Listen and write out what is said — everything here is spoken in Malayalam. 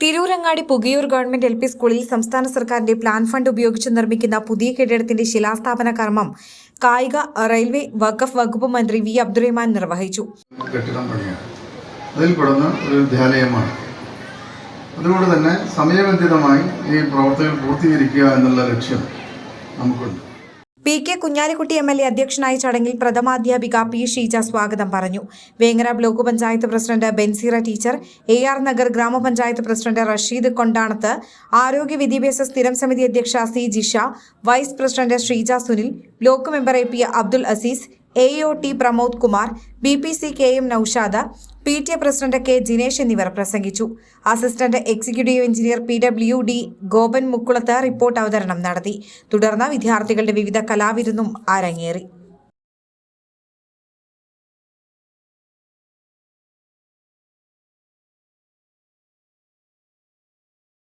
തിരൂരങ്ങാടി പുകയൂർ ഗവൺമെന്റ് LP സ്കൂളിൽ സംസ്ഥാന സർക്കാരിന്റെ പ്ലാൻ ഫണ്ട് ഉപയോഗിച്ച് നിർമ്മിക്കുന്ന പുതിയ കെട്ടിടത്തിന്റെ ശിലാസ്ഥാപന കർമ്മം കായിക റെയിൽവേ വഖഫ് വകുപ്പ് മന്ത്രി വി അബ്ദുറഹ്മാൻ നിർവഹിച്ചു. അതിൽപ്പെടുന്ന ഒരു വിദ്യാലയമാണ്. അതുകൊണ്ട് തന്നെ സമയബന്ധിതമായി ഈ പ്രവർത്തനങ്ങൾ പൂർത്തീകരിക്കുക എന്നുള്ള ലക്ഷ്യം നമുക്കുണ്ട്. PK കുഞ്ഞാലിക്കുട്ടി MLA അധ്യക്ഷനായ ചടങ്ങിൽ പ്രഥമാധ്യാപിക P ഷീജ സ്വാഗതം പറഞ്ഞു. Vengara block panchayat president Benseera teacher, AR Nagar ഗ്രാമപഞ്ചായത്ത് പ്രസിഡന്റ് റഷീദ് കൊണ്ടാണത്ത്, ആരോഗ്യ വിദ്യാഭ്യാസ സ്ഥിരം സമിതി അധ്യക്ഷ C Jisha, vice president Sreeja Sunil, block member AP Abdul Azeez, AOT Pramod Kumar, BPC KM Noushad, PTA president K Jinesh എന്നിവർ പ്രസംഗിച്ചു. Assistant executive engineer PWD Gopan Mukkulath report അവതരണം നടത്തി. തുടർന്ന് വിദ്യാർത്ഥികളുടെ വിവിധ കലാവിരുന്നും അരങ്ങേറി.